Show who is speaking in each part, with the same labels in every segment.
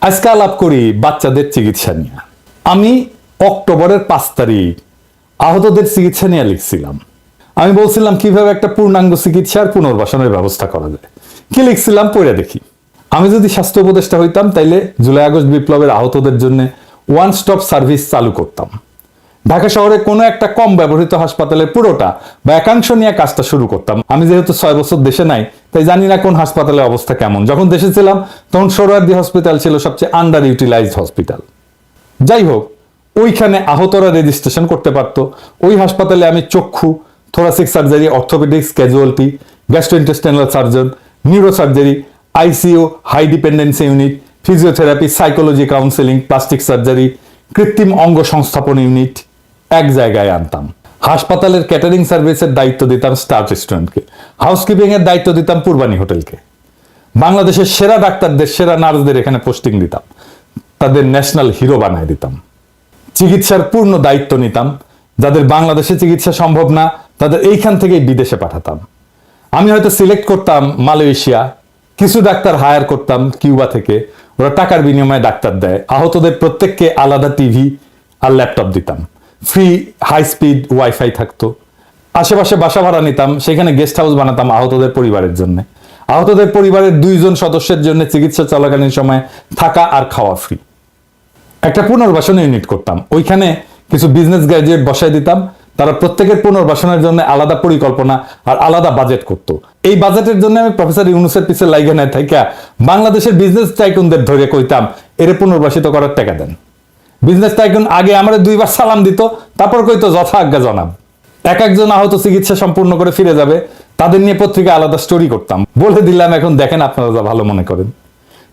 Speaker 1: আজকে আলাপ করি বাচ্চাদের চিকিৎসা নিয়ে। আমি অক্টোবরের 5 তারিখ আহতদের চিকিৎসা নিয়ে লিখছিলাম। আমি বলছিলাম কিভাবে একটা পূর্ণাঙ্গ চিকিৎসার পুনর্বাসনের ব্যবস্থা করা যায়। কি লিখছিলাম পড়ে দেখি। আমি যদি স্বাস্থ্য উপদেষ্টা হইতাম তাইলে জুলাই আগস্ট বিপ্লবের আহতদের জন্য ওয়ান স্টপ সার্ভিস চালু করতাম। ঢাকা শহরে কোনো একটা কম ব্যবহৃত হাসপাতালের পুরোটা বা একাংশ নিয়ে কাজটা শুরু করতাম। আমি যেহেতু 6 বছর দেশে নাই, তাই জানি না কোন হাসপাতালের অবস্থা কেমন। যখন দেশে ছিলাম তখন সোহরাওয়ার্দী হসপিটাল ছিল সবচেয়ে আন্ডার ইউটিলাইজড হসপিটাল। যাই হোক, ওইখানে আহতরা রেজিস্ট্রেশন করতে পারতো। ওই হাসপাতালে আমি চক্ষু, thoracic surgery, orthopaedics, casualty, gastrointestinal surgeon, neuro surgery, ICU, high dependency unit, physiotherapy, psychology counselling, plastic surgery, কৃত্রিম অঙ্গ সংস্থাপন ইউনিট এক জায়গায় আনতাম। হাসপাতালের ক্যাটারিং সার্ভিসের দায়িত্ব দিতাম স্টার রেস্টুরেন্টকে, হাউসকিপিং এর দায়িত্ব দিতাম পূর্বানী হোটেলকে। বাংলাদেশের সেরা ডাক্তারদের, সেরা নার্সদের এখানে পোস্টিং দিতাম, তাদের ন্যাশনাল হিরো বানায় দিতাম। চিকিৎসার পূর্ণ দায়িত্ব নিতাম। যাদের বাংলাদেশে চিকিৎসা সম্ভব না তাদের এইখান থেকেই বিদেশে পাঠাতাম। আমি হয়তো সিলেক্ট করতাম মালয়েশিয়া, কিছু ডাক্তার হায়ার করতাম কিউবা থেকে, ওরা টাকার বিনিময়ে ডাক্তার দেয়। আহতদের প্রত্যেককে আলাদা টিভি আর ল্যাপটপ দিতাম, ফ্রি হাই স্পিড ওয়াইফাই থাকতো। আশেপাশে বাসা ভাড়া নিতাম, সেখানে গেস্ট হাউস বানাতাম আহতদের পরিবারের জন্য। আহতদের পরিবারের 2 জন সদস্যের জন্য চিকিৎসা চলাকালীন সময় থাকা আর খাওয়া ফ্রি। একটা পুনর্বাসন ইউনিট করতাম, ওইখানে কিছু বিজনেস গ্র্যাজুয়েট বসাই দিতাম। তারা প্রত্যেকের পুনর্বাসনের জন্য আলাদা পরিকল্পনা আর আলাদা বাজেট করত। এই বাজেটের জন্য আমি প্রফেসর ইউনুসের পিছে লাইগা নাই থাইকা বাংলাদেশের বিজনেস টাইকুনদের ধরে কইতাম এরে পুনর্বাসিত করার টাকা দেন। বিজনেস টাইকুন আগে আমারে 2 বার সালাম দিত, তারপর কইতো যথা আজ্ঞা জনাব। এক একজন আহত চিকিৎসা সম্পূর্ণ করে ফিরে যাবে, তাদের নিয়ে পত্রিকা আলাদা স্টোরি করতাম। বলে দিলাম, এখন দেখেন আপনারা যা ভালো মনে করেন।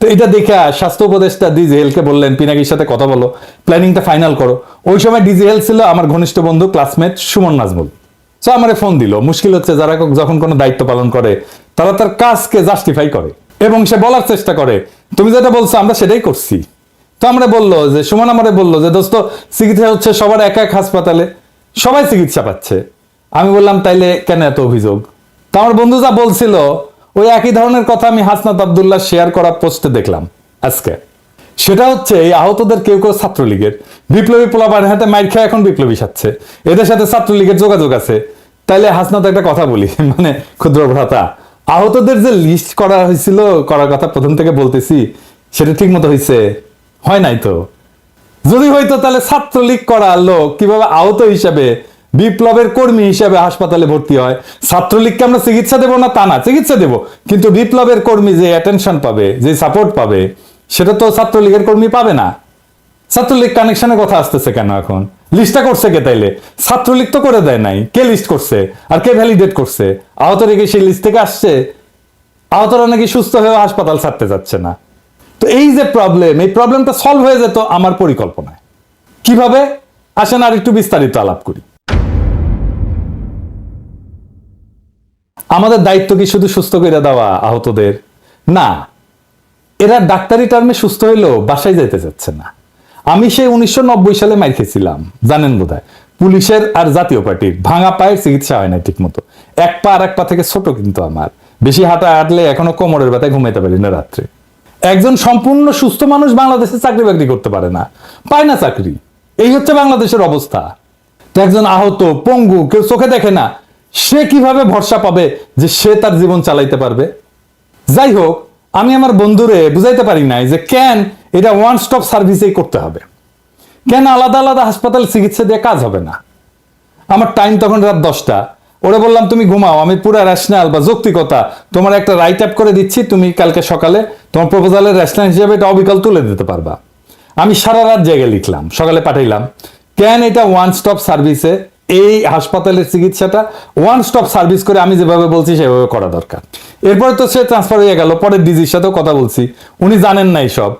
Speaker 1: তো এটা দেখে স্বাস্থ্য উপদেষ্টা ডিজিএলকে বললেন পিনাকির সাথে কথা বলো, প্ল্যানিংটা ফাইনাল করো। ওই সময় ডিজিএল ছিল আমার ঘনিষ্ঠ বন্ধু, ক্লাসমেট সুমন নাজমুল। সো আমারে ফোন দিল। মুশকিল হচ্ছে যারা যখন কোনো দায়িত্ব পালন করে তারা তার কাজকে জাস্টিফাই করে এবং সে বলার চেষ্টা করে তুমি যেটা বলছো আমরা সেটাই করছি। তো আমরা বললো যে সুমন আমারে বললো যে দোস্ত চিকিৎসা হচ্ছে সবার এক এক হাসপাতালে, সবাই চিকিৎসা পাচ্ছে। আমি বললাম তাইলে কেন এত অভিযোগ? তো আমার বন্ধু যা বলছিল ওই একই ধরনের কথা আমি হাসনাত আব্দুল্লাহ শেয়ার করা পোস্টে দেখলাম আজকে। সেটা হচ্ছে এই আহতদের কেউ কেউ ছাত্রলীগের বিপ্লবী পোলাপান হাতে মাইর খেয়ে এখন বিপ্লবী সাচ্ছে, এদের সাথে ছাত্রলীগের যোগাযোগ আছে। তাইলে হাসনাত একটা কথা বলি, মানে ক্ষুদ্র ভ্রাতা, আহতদের যে লিস্ট করা হয়েছিল, করার কথা প্রথম থেকে বলতেছি, সেটা ঠিক মতো হয়েছে? হয় নাই তো। যদি হইতো তাহলে ছাত্রলীগ করা লোক কিভাবে আহত হিসাবে, বিপ্লবের কর্মী হিসাবে হাসপাতালে ভর্তি হয়? ছাত্রলীগকে আমরা চিকিৎসা দেবো না তা না, চিকিৎসা দেবো, কিন্তু বিপ্লবের কর্মী যে অ্যাটেনশন পাবে, যে সাপোর্ট পাবে, সেটা তো ছাত্রলীগের কর্মী পাবে না। ছাত্রলীগ কানেকশনের কথা আসতেছে কেন এখন? লিস্টটা করছে কে তাইলে? ছাত্রলীগ তো করে দেয় নাই, কে লিস্ট করছে আর কে ভ্যালিডেট করছে? আহতরা কি সেই লিস্ট থেকে আসছে? আহতরা নাকি সুস্থ হয়ে হাসপাতাল ছাড়তে যাচ্ছে না। তো এই যে প্রবলেম, এই প্রবলেমটা সলভ হয়ে যেত আমার পরিকল্পনায়। কিভাবে? আসেন আর একটু বিস্তারিত আলাপ করি। আমাদের দায়িত্ব কি শুধু সুস্থ করে দেওয়া আহতদের? না, এরা ডাক্তারি টার্মে সুস্থ হইলেও বাসায় যেতে চাচ্ছে না। আমি সেই 1990 সালে মাইর খেয়েছিলাম, জানেন বোধহয়। পুলিশের আর জাতীয় পার্টির ভাঙা পায়ের চিকিৎসা হয় না ঠিক মতো। এক পা আর এক পা থেকে ছোট, কিন্তু আমার বেশি হাঁটলে এখনো কোমরের ব্যথায় ঘুমাইতে পারি না রাত্রে। একজন সম্পূর্ণ সুস্থ মানুষ বাংলাদেশে চাকরি বাকরি করতে পারে না, পায় না চাকরি। এই হচ্ছে বাংলাদেশের অবস্থা। তো একজন আহত, পঙ্গু, কেউ চোখে দেখে না, সে কিভাবে ভরসা পাবে যে সে তার জীবন চালাইতে পারবে? যাই হোক, আমি আমার বন্ধুরে বুঝাইতে পারি নাই যে কেন এটা ওয়ান স্টপ সার্ভিসেই করতে হবে, কেন আলাদা আলাদা হাসপাতাল চিকিৎসা দিয়ে কাজ হবে না। আমার টাইম তখন রাত 10টা। ওরা বললাম তুমি ঘুমাও, আমি পুরো রেশনাল বা যৌক্তিকতা তোমার একটা রাইট আপ করে দিচ্ছি, তুমি কালকে সকালে তোমার প্রপোজালের রেশনাল হিসেবে এটা অবিকল তুলে দিতে পারবা। আমি সারা রাত জেগে লিখলাম, সকালে পাঠাইলাম কেন এটা ওয়ান স্টপ সার্ভিসে, এই হাসপাতালের চিকিৎসাটা ওয়ান স্টপ সার্ভিস করে আমি যেভাবে বলছি সেভাবে করা দরকার। এরপরে তো সে ট্রান্সফার হয়ে গেল, পরে ডিজির সাথেও কথা বলছি, উনি জানেন না সব।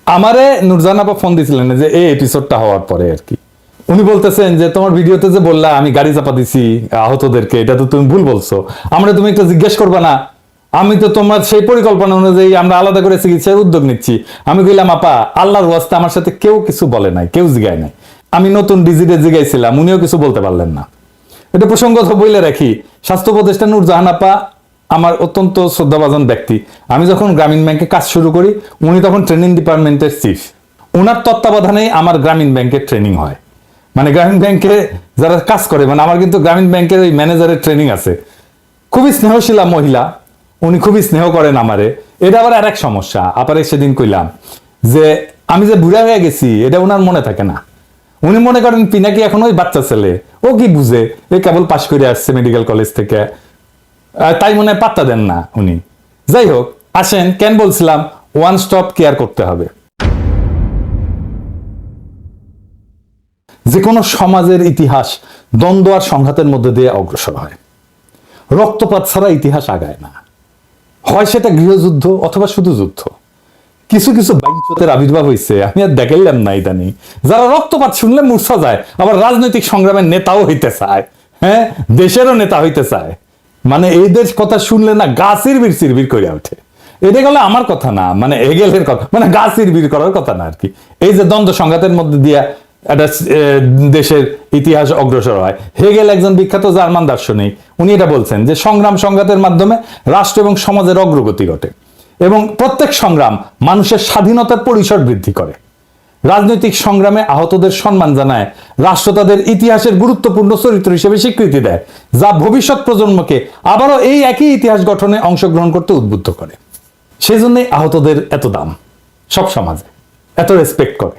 Speaker 1: আমারে নুরজান আপা ফোন দিছিলেন যে এই এপিসোডটা হওয়ার পরে আর কি, উনি বলতেছেন যে তোমার ভিডিওতে যে বললা আমি গাড়ি চাপা দিছি আহতদেরকে, এটা তো তুমি ভুল বলছো, আমরা তুমি একটা জিজ্ঞেস করবা না? আমি তো তোমার সেই পরিকল্পনা অনুযায়ী আমরা আলাদা করে চিকিৎসার উদ্যোগ নিচ্ছি। আমি কইলাম আপা আল্লাহর ওয়াস্তে আমার সাথে কেউ কিছু বলে নাই, কেউ জিগায় নাই। আমি নতুন ডিজিটে জিগাইছিলাম, উনিও কিছু বলতে পারলেন না। এটা প্রসঙ্গত বইলে রাখি, স্বাস্থ্য উপদেষ্টা নূরজাহান আপা আমার অত্যন্ত শ্রদ্ধাভাজন ব্যক্তি। আমি যখন গ্রামীণ ব্যাংকে কাজ শুরু করি, উনি তখন ট্রেনিং ডিপার্টমেন্টের চিফ। ওনার তত্ত্বাবধানেই আমার গ্রামীণ ব্যাংকের ট্রেনিং হয়। মানে গ্রামীণ ব্যাংকে যারা কাজ করে, মানে আমার কিন্তু গ্রামীণ ব্যাংকের ওই ম্যানেজারের ট্রেনিং আছে। খুবই স্নেহশীলা মহিলা, উনি খুবই স্নেহ করেন আমারে। এটা আবার আর এক সমস্যা, আপারে সেদিন কইলাম যে আমি যে বুড়া হয়ে গেছি এটা ওনার মনে থাকে না। উনি মনে করেন পিনাকি এখন ওই বাচ্চা ছেলে, ও কি বুঝে, এই কেবল পাশ করে আসছে মেডিকেল কলেজ থেকে, তাই মনে হয় পাত্তা দেন না উনি। যাই হোক, আসেন কেন বলছিলাম ওয়ান স্টপ কেয়ার করতে হবে। যে কোনো সমাজের ইতিহাস দ্বন্দ্ব আর সংঘাতের মধ্যে দিয়ে অগ্রসর হয়। রক্তপাত ছাড়া ইতিহাস আগায় না, হয় সেটা গৃহযুদ্ধ অথবা শুধু যুদ্ধ। কিছু কিছু বাইঞ্চতের আবির্ভাব হয়েছে, আমি আর দেখাইলাম না ইদানিং, যারা রক্তপাত শুনলে মূর্ছা যায়, আবার রাজনৈতিক সংগ্রামের নেতাও হইতে চায়, হ্যাঁ দেশেরও নেতা হইতে চায়। মানে এদের কথা শুনলে না গা চিরবির চিরবির করে ওঠে। এটা গেলে আমার কথা না, মানে হেগেলের কথা, মানে গা চিরবির করার কথা না আর কি। এই যে দ্বন্দ্ব সংঘাতের মধ্যে দিয়া একটা দেশের ইতিহাস অগ্রসর হয়। হেগেল একজন বিখ্যাত জার্মান দার্শনিক, উনি এটা বলছেন যে সংগ্রাম সংঘাতের মাধ্যমে রাষ্ট্র এবং সমাজের অগ্রগতি ঘটে এবং প্রত্যেক সংগ্রাম মানুষের স্বাধীনতার পরিসর বৃদ্ধি করে। রাজনৈতিক সংগ্রামে আহতদের সম্মান জানায় রাষ্ট্র তাদের ইতিহাসের গুরুত্বপূর্ণ চরিত্র হিসেবে স্বীকৃতি দেয়, যা ভবিষ্যৎ প্রজন্মকে আবারও এই একই ইতিহাস গঠনে অংশগ্রহণ করতে উদ্বুদ্ধ করে। সেই জন্যই আহতদের এত দাম, সব সমাজে এত রেসপেক্ট করে।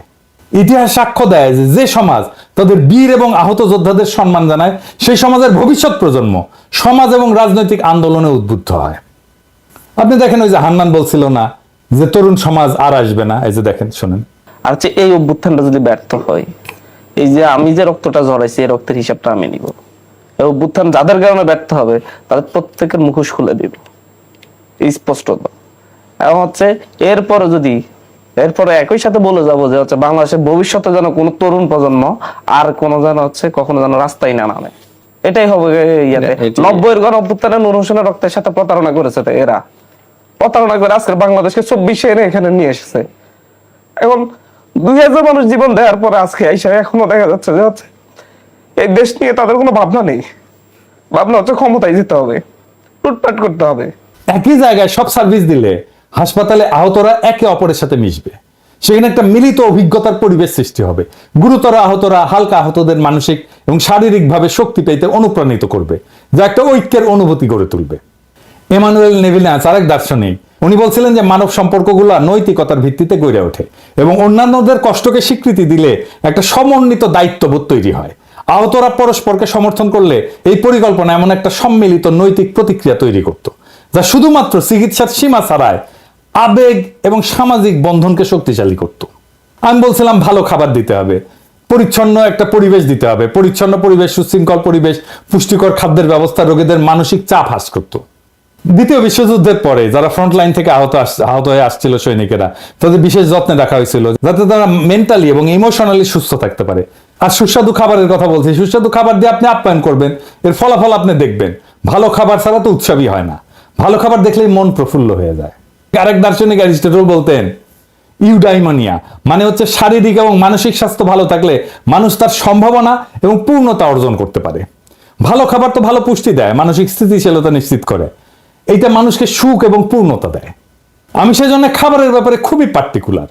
Speaker 1: ইতিহাস সাক্ষ্য দেয় যে যে সমাজ তাদের বীর এবং আহত যোদ্ধাদের সম্মান জানায়, সেই সমাজের ভবিষ্যৎ প্রজন্ম সমাজ এবং রাজনৈতিক আন্দোলনে উদ্বুদ্ধ হয়। আপনি দেখেন ওই যে হান্নান বলছিল না যে তরুণ সমাজ আর আসবে না, এই যে দেখেন শুনেন।
Speaker 2: আর হচ্ছে এই অভ্যুত্থানটা যদি ব্যর্থ হয়, এই যে আমি যে রক্তটা ঝরাইছি এই রক্তের হিসাবটা আমি নিব। এই অভ্যুত্থান যাদের কারণে ব্যর্থ হবে তাদের প্রত্যেকের মুখোশ খুলে দিব স্পষ্টত। এবং হচ্ছে এরপরে একই সাথে বলে যাবো যে হচ্ছে বাংলাদেশের ভবিষ্যতে যেন কোনো তরুণ প্রজন্ম আর কোনো যেন হচ্ছে কখনো যেন রাস্তায় না নামে। এটাই হবে ইয়াতে 90-এর গণ অভ্যুত্থানে নূর হোসেনের রক্তের সাথে প্রতারণা করেছে, এরা প্রতারণা করে আজকে বাংলাদেশকে 24-এ এনে এখানে নিয়ে এসেছে। এখন 2000 মানুষ জীবন দেওয়ার পরে আজকে এখনো দেখা যাচ্ছে যে হচ্ছে এই দেশ নিয়ে তাদের কোনো ভাবনা নেই। ভাবনা হচ্ছে ক্ষমতায় যেতে হবে, লুটপাট করতে হবে।
Speaker 1: একই জায়গায় সব সার্ভিস দিলে হাসপাতালে আহতরা একে অপরের সাথে মিশবে, সেখানে একটা মিলিত অভিজ্ঞতার পরিবেশ সৃষ্টি হবে। গুরুতর আহতরা হালকা আহতদের মানসিক এবং শারীরিকভাবে শক্তি পেতে অনুপ্রাণিত করবে, যা একটা ঐক্যের অনুভূতি গড়ে তুলবে। এমানুয়েল নেভিনাস আরেক দার্শনিক, উনি বলছিলেন যে মানব সম্পর্কগুলো নৈতিকতার ভিত্তিতে গড়ে ওঠে এবং অন্যান্যদের কষ্টকে স্বীকৃতি দিলে একটা সমন্বিত দায়িত্ববোধ তৈরি হয়। আহতরা পরস্পরকে সমর্থন করলে এই পরিকল্পনা এমন একটা সম্মিলিত নৈতিক প্রতিক্রিয়া তৈরি করত, যা শুধুমাত্র চিকিৎসার সীমা ছাড়ায় আবেগ এবং সামাজিক বন্ধনকে শক্তিশালী করত। আমি বলছিলাম ভালো খাবার দিতে হবে, পরিচ্ছন্ন একটা পরিবেশ দিতে হবে। পরিচ্ছন্ন পরিবেশ, সুশৃঙ্খল পরিবেশ, পুষ্টিকর খাদ্যের ব্যবস্থা রোগীদের মানসিক চাপ হ্রাস করত। দ্বিতীয় বিশ্বযুদ্ধের পরে যারা ফ্রন্ট লাইন থেকে আহত হয়ে আসছিল সৈনিকেরা, তাদের বিশেষ যত্নে রাখা হয়েছিল যাতে তারা মেন্টালি এবং ইমোশনালি সুস্থ থাকতে পারে। আর সুস্বাদু খাবারের কথা বলছি, সুস্বাদু খাবার দিয়ে আপনি আপ্যায়ন করবেন, এর ফলাফল আপনি দেখবেন। ভালো খাবার ছাড়া তো উৎসবই হয় না, ভালো খাবার দেখলেই মন প্রফুল্ল হয়ে যায়। আরেক দার্শনিক অ্যারিস্টটল বলতেন ইউডাইমোনিয়া মানে হচ্ছে শারীরিক এবং মানসিক স্বাস্থ্য ভালো থাকলে মানুষ তার সম্ভাবনা এবং পূর্ণতা অর্জন করতে পারে। ভালো খাবার তো ভালো পুষ্টি দেয়, মানসিক স্থিতিশীলতা নিশ্চিত করে, এইটা মানুষকে সুখ এবং পূর্ণতা দেয়। আমি সেজন্য খাবারের ব্যাপারে খুবই পার্টিকুলার।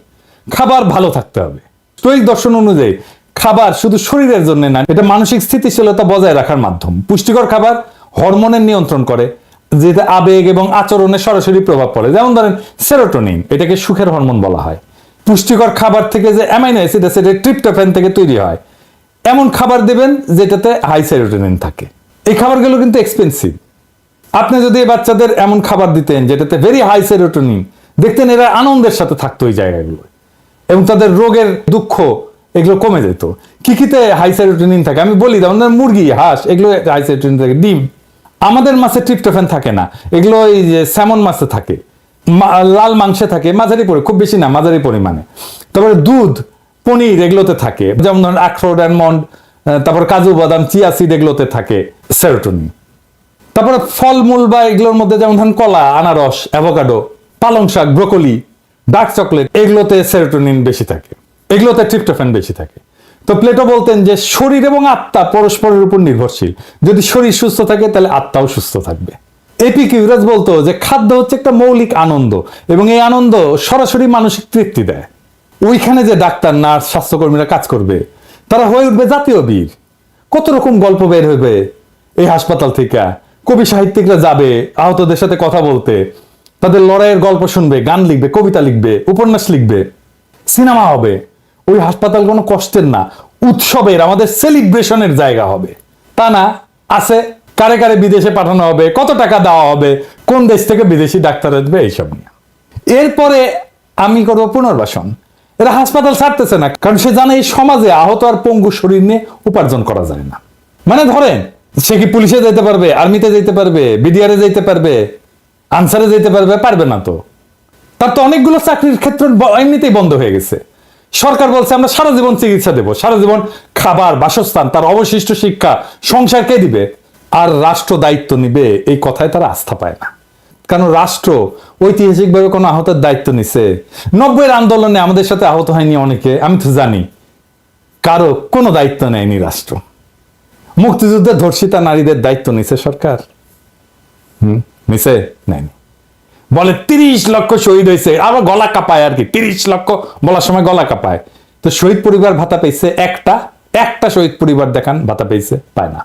Speaker 1: খাবার ভালো থাকতে হবে। স্টোয়িক দর্শন অনুযায়ী খাবার শুধু শরীরের জন্য না, এটা মানসিক স্থিতিশীলতা বজায় রাখার মাধ্যম। পুষ্টিকর খাবার হরমোনের নিয়ন্ত্রণ করে, যেটা আবেগ এবং আচরণে সরাসরি প্রভাব পড়ে। যেমন ধরেন সেরোটোনিন, এটাকে সুখের হরমোন বলা হয়। পুষ্টিকর খাবার থেকে যে অ্যামাইনো অ্যাসিড আছে এটা ট্রিপ্টোফ্যান থেকে তৈরি হয়। এমন খাবার দেবেন যেটাতে হাই সেরোটোনিন থাকে। এই খাবারগুলো কিন্তু এক্সপেন্সিভ। আপনি যদি বাচ্চাদের এমন খাবার দিতেন যেটাতে ভেরি হাই সেরোটোনিন, দেখতেন এরা আনন্দের সাথে থাকতো ওই জায়গাগুলো এবং তাদের রোগের দুঃখ এগুলো কমে যেত। কিতে হাই সেরোটোনিন থাকে আমি বলি, যেমন মুরগি, হাঁস, এগুলো হাই সেরোটোনিন থাকে। ডিম, আমাদের মাছে ট্রিপ্টোফ্যান থাকে না, এগুলো এই যে স্যামন মাছে থাকে, লাল মাংসে থাকে মাঝারি খুব বেশি না, মাঝারি পরিমাণে। তারপরে দুধ, পনির এগুলোতে থাকে, যেমন ধরেন আখরোট, অ্যালমন্ড, তারপর কাজু বাদাম, চিয়া সিড এগুলোতে থাকে সেরোটোনিন। তারপরে ফলমূল বা এগুলোর মধ্যে যেমন ধরেন কলা, আনারস, অ্যাভোকাডো, পালং শাক, ব্রোকলি, ডার্ক চকলেট, এগুলোতে সেরোটোনিন বেশি থাকে, এগুলোতে ট্রিপ্টোফ্যান বেশি থাকে। তো প্লেটো বলতেন যে শরীর এবং আত্মা পরস্পরের উপর নির্ভরশীল। যদি শরীর সুস্থ থাকে তাহলে আত্মাও সুস্থ থাকবে। এপিকিউরাস বলতো যে খাদ্য হচ্ছে একটা মৌলিক আনন্দ এবং এই আনন্দ সরাসরি মানসিক তৃপ্তি দেয়। ওইখানে যে ডাক্তার, নার্স, স্বাস্থ্যকর্মীরা কাজ করবে তারা হয়ে উঠবে জাতীয় বীর। কত রকম গল্প বের হইবে এই হাসপাতাল থেকে। কবি সাহিত্যিকরা যাবে আহতদের সাথে কথা বলতে, তাদের লড়াইয়ের গল্প শুনবে, গান লিখবে, কবিতা লিখবে, উপন্যাস লিখবে, সিনেমা হবে। ওই হাসপাতাল কোনো কষ্টের না, উৎসবের, আমাদের সেলিব্রেশনের জায়গা হবে। তা না, আছে কারে কারে বিদেশে পাঠানো হবে, কত টাকা দেওয়া হবে, কোন দেশ থেকে বিদেশি ডাক্তার আসবে, এইসব নিয়ে। এরপরে আমি করবো পুনর্বাসন। এরা হাসপাতাল ছাড়তেছে না, কারণ সে জানে এই সমাজে আহত আর পঙ্গু শরীর নিয়ে উপার্জন করা যায় না। মানে ধরেন সে কি পুলিশে যেতে পারবে, আর্মিতে যেতে পারবে, বিডিআরে যেতে পারবে, আনসারে যেতে পারবে? পারবে না তো। তার তো অনেকগুলো চাকরির ক্ষেত্র এমনিতেই বন্ধ হয়ে গেছে। সরকার বলছে আমরা সারা জীবন চিকিৎসা দেব, সারা জীবন খাবার, বাসস্থান, তার অবশিষ্ট শিক্ষা, সংসার কে দিবে? আর রাষ্ট্র দায়িত্ব নিবে, এই কথায় তারা আস্থা পায় না। কারণ রাষ্ট্র ঐতিহাসিকভাবে কোনো আহতের দায়িত্ব নিছে? 90-এর আন্দোলনে আমাদের সাথে আহত হয়নি অনেকে, আমি তো জানি। কারো কোনো দায়িত্ব নেয়নি রাষ্ট্র। মুক্তিযুদ্ধে ধর্ষিতা নারীদের দায়িত্ব নিছে সরকার? নিছে? নেয়নি। বলে 30 লক্ষ শহীদ হয়েছে, আবার গলা কাঁপায় আর কি। 30 লক্ষ বলার সময় গলা কাঁপায়। তো শহীদ পরিবার ভাতা পেয়েছে একটা শহীদ পরিবার দেখান ভাতা পেয়েছে? পায় না।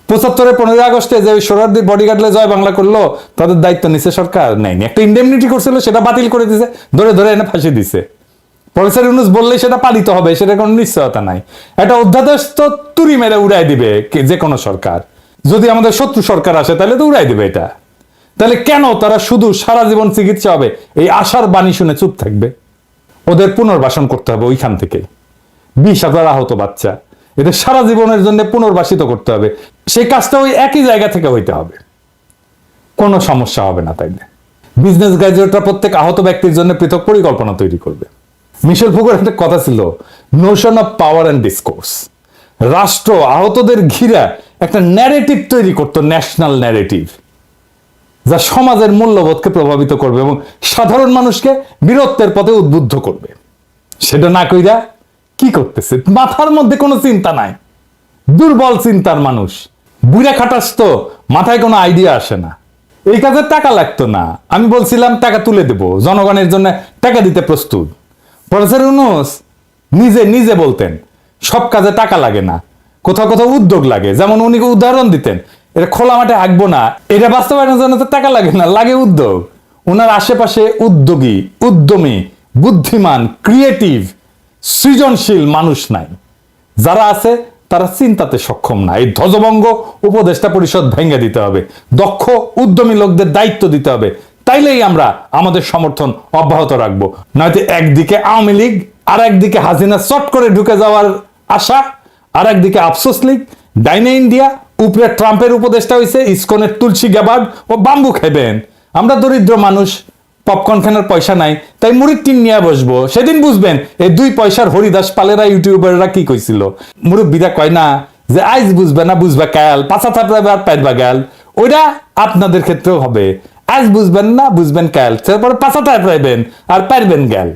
Speaker 1: 75-এ 15 আগস্টে যে সোহরাওয়ার্দীর বডিগার্ডলে জয় বাংলা করলো, তাদের দায়িত্ব নিছে সরকার? নেয়নি। একটা ইন্ডেমনিটি করছিল, সেটা বাতিল করে দিছে, ধরে ধরে এনে ফাঁসি দিছে। প্রফেসর ইউনূস বললে সেটা পালিত হবে, সেটা কোনো নিশ্চয়তা নাই। একটা অধ্যাদেশ তো তুড়ি মেরে উড়াই দিবে যে কোনো সরকার। যদি আমাদের শত্রু সরকার আসে তাহলে তো উড়াই দিবে এটা। তাহলে কেন তারা শুধু সারা জীবন চিকিৎসা হবে এই আশার বাণী শুনে চুপ থাকবে? ওদের পুনর্বাসন করতে হবে ওইখান থেকে। 20,000 আহত বাচ্চা, এদের সারা জীবনের জন্য পুনর্বাসিত করতে হবে। সেই কাজটা ওই একই জায়গা থেকে হইতে হবে, কোনো সমস্যা হবে না। তাইলে বিজনেস গ্রাজুয়েটরা প্রত্যেক আহত ব্যক্তির জন্য পৃথক পরিকল্পনা তৈরি করবে। মিশেল ফুকোর একটা কথা ছিল, Notion of power and discourse. রাষ্ট্র আহতদের ঘিরে একটা ন্যারেটিভ তৈরি করতো, ন্যাশনাল ন্যারেটিভ, যা সমাজের মূল্যবোধকে প্রভাবিত করবে এবং সাধারণ মানুষকে বীরত্বের পথে উদ্বুদ্ধ করবে। সেটা না কইরা কি করতেছে? মাথার মধ্যে কোনো চিন্তা নাই, দুর্বল চিন্তার মানুষ। বুড়া খাটাস তো মাথায় কোনো আইডিয়া আসে না। এই কাজে টাকা লাগতো না, আমি বলছিলাম টাকা তুলে দেব, জনগণের জন্য টাকা দিতে প্রস্তুত। প্রফেসর ইউনূস নিজে নিজে বলতেন সব কাজে টাকা লাগে না, কোথাও কোথাও উদ্যোগ লাগে। যেমন উনি উদাহরণ দিতেন, এটা খোলা মাঠে আঁকবো না, এটা বাস্তবায়নের জন্য তো টাকা লাগে না, লাগে উদ্যোগ। ওনার আশেপাশে উদ্যোগী, উদ্যমী, বুদ্ধিমান, ক্রিয়েটিভ, সৃজনশীল মানুষ নাই। যারা আছে তারা চিন্তাতে সক্ষম না। এই ধ্বজভঙ্গ উপদেষ্টা পরিষদ ভেঙে দিতে হবে, দক্ষ উদ্যমী লোকদের দায়িত্ব দিতে হবে। তাইলেই আমরা আমাদের সমর্থন অব্যাহত রাখবো। নয়তো একদিকে আওয়ামী লীগ, আর একদিকে হাসিনা চট করে ঢুকে যাওয়ার আশা, আর একদিকে আফসোস লীগ, ডাইনে ইন্ডিয়া, উপরে ট্রাম্পের উপদেষ্টা হয়েছে, ইসকনের তুলসী গ্যাবার্ড ও বাম্বু খাইবেন। আমরা দরিদ্র মানুষ, পপকর্ন খানার পয়সা নাই, তাই মুড়ির টিন নিয়ে বসবো। সেদিন বুঝবেন এই 2 পয়সার হরিদাস পালেরা, ইউটিউবাররা কি কইছিল। মুরব্বীরা কয় না যে আইজ বুঝবে না, বুঝবা কাল, পাছা থাপড়াবে আর পাইবা গাল। ওইটা আপনাদের ক্ষেত্রেও হবে। আজ বুঝবেন না, বুঝবেন কাল, তারপরে পাছা থাপড়াইবেন আর পারবেন গাল।